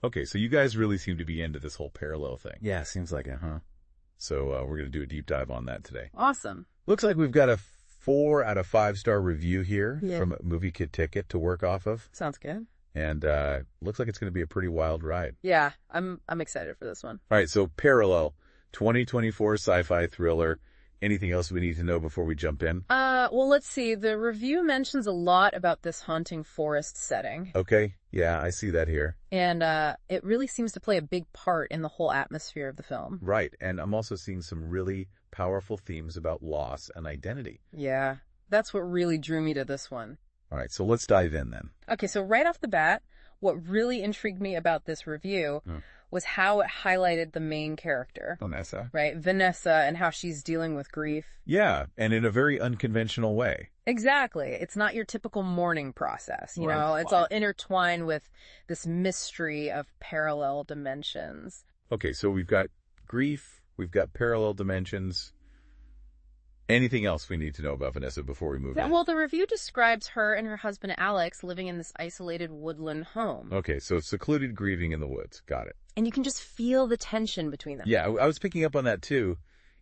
Okay, so you guys really seem to be into this whole parallel thing. Yeah, seems like it, huh? So we're going to do a deep dive on that today. Awesome. Looks like we've got a 4 out of 5-star review here Yeah. from Movie Kid Ticket to work off of. Sounds good. And looks like it's going to be a pretty wild ride. Yeah, I'm excited for this one. All right, so Parallel, 2024 sci-fi thriller. Anything else we need to know before we jump in? Well, let's see. The review mentions a lot about this haunting forest setting. Okay, yeah, I see that here. And it really seems to play a big part in the whole atmosphere of the film. Right, and I'm also seeing some really powerful themes about loss and identity. Yeah, that's what really drew me to this one. All right, so let's dive in then. Okay, so right off the bat, what really intrigued me about this review was how it highlighted the main character. Vanessa. Right, Vanessa, and how she's dealing with grief. Yeah, and in a very unconventional way. Exactly. It's not your typical mourning process, you know? It's all intertwined with this mystery of parallel dimensions. Okay, so we've got grief, we've got parallel dimensions. Anything else we need to know about Vanessa before we move on? Well, the review describes her and her husband Alex living in this isolated woodland home. Okay, so secluded grieving in the woods. Got it. And you can just feel the tension between them. Yeah, I was picking up on that too.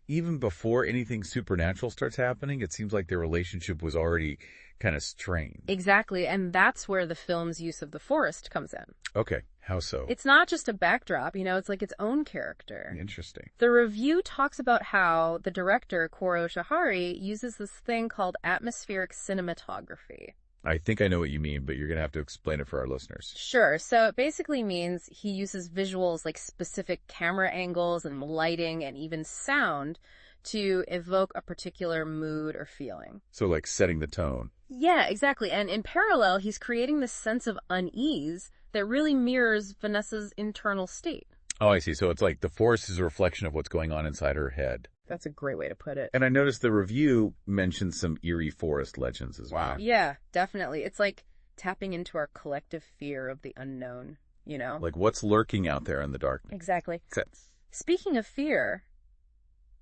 Even before anything supernatural starts happening, it seems like their relationship was already kind of strained. Exactly, and that's where the film's use of the forest comes in. Okay, how so? It's not just a backdrop, you know, it's like its own character. Interesting. The review talks about how the director, Kourosh Ahari, uses this thing called atmospheric cinematography. I think I know what you mean, but you're going to have to explain it for our listeners. Sure. So it basically means he uses visuals like specific camera angles and lighting and even sound to evoke a particular mood or feeling. So like setting the tone. Yeah, exactly. And in parallel, he's creating this sense of unease that really mirrors Vanessa's internal state. Oh, I see. So it's like the forest is a reflection of what's going on inside her head. That's a great way to put it. And I noticed the review mentioned some eerie forest legends as well. Yeah, definitely. It's like tapping into our collective fear of the unknown, you know? Like what's lurking out there in the darkness. Exactly. Sense. Speaking of fear,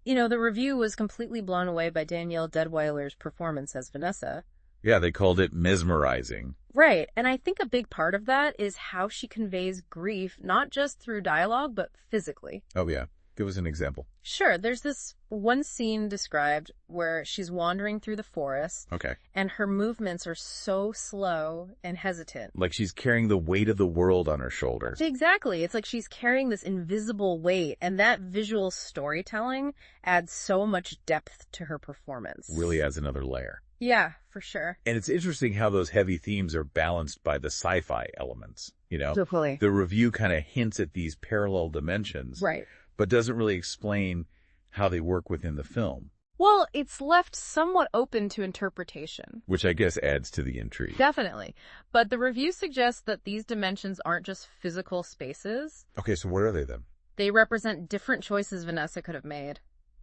you know, the review was completely blown away by Danielle Deadwyler's performance as Vanessa. Yeah, they called it mesmerizing. Right, and I think a big part of that is how she conveys grief, not just through dialogue, but physically. Oh, yeah. Give us an example. Sure, there's this one scene described where she's wandering through the forest. Okay. And her movements are so slow and hesitant. Like she's carrying the weight of the world on her shoulders. Exactly. It's like she's carrying this invisible weight, and that visual storytelling adds so much depth to her performance. Really adds another layer. Yeah, for sure. And it's interesting how those heavy themes are balanced by the sci-fi elements, you know? Totally. The review kind of hints at these parallel dimensions. Right. But doesn't really explain how they work within the film. Well, it's left somewhat open to interpretation. Which I guess adds to the intrigue. Definitely. But the review suggests that these dimensions aren't just physical spaces. Okay, so what are they then? They represent different choices Vanessa could have made.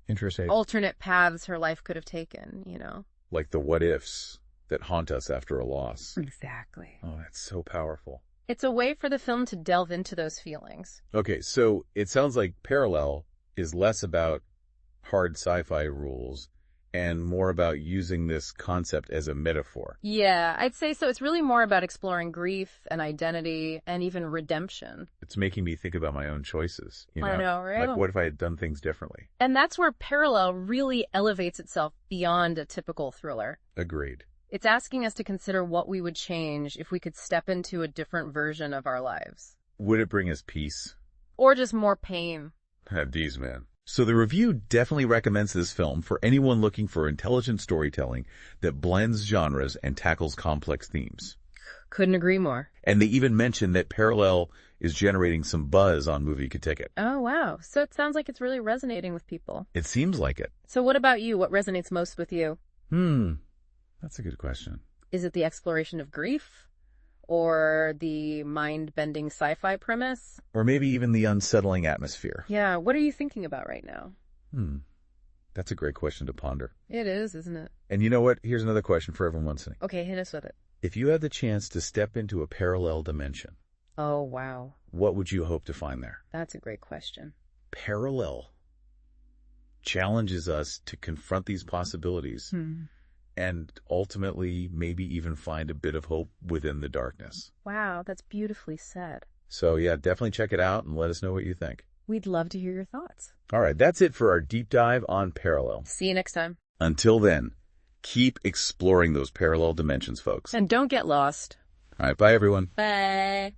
Interesting. Alternate paths her life could have taken, you know? Like the what-ifs that haunt us after a loss. Exactly. Oh, that's so powerful. It's a way for the film to delve into those feelings. Okay, so it sounds like Parallel is less about hard sci-fi rules and more about using this concept as a metaphor. Yeah, I'd say so. It's really more about exploring grief and identity and even redemption. It's making me think about my own choices. You know? I know, right? Like, what if I had done things differently? And that's where Parallel really elevates itself beyond a typical thriller. Agreed. It's asking us to consider what we would change if we could step into a different version of our lives. Would it bring us peace? Or just more pain. These men. So the review definitely recommends this film for anyone looking for intelligent storytelling that blends genres and tackles complex themes. Couldn't agree more. And they even mention that Parallel is generating some buzz on Movie Ticket. Oh, wow. So it sounds like it's really resonating with people. It seems like it. So what about you? What resonates most with you? That's a good question. Is it the exploration of grief? Or the mind-bending sci-fi premise? Or maybe even the unsettling atmosphere. Yeah, what are you thinking about right now? That's a great question to ponder. It is, isn't it? And you know what? Here's another question for everyone listening. Okay, hit us with it. If you had the chance to step into a parallel dimension, Oh, wow. what would you hope to find there? That's a great question. Parallel challenges us to confront these possibilities and ultimately maybe even find a bit of hope within the darkness. Wow, that's beautifully said. So yeah, definitely check it out and let us know what you think. We'd love to hear your thoughts. All right, that's it for our deep dive on Parallel. See you next time. Until then, keep exploring those parallel dimensions, folks. And don't get lost. All right, bye everyone. Bye.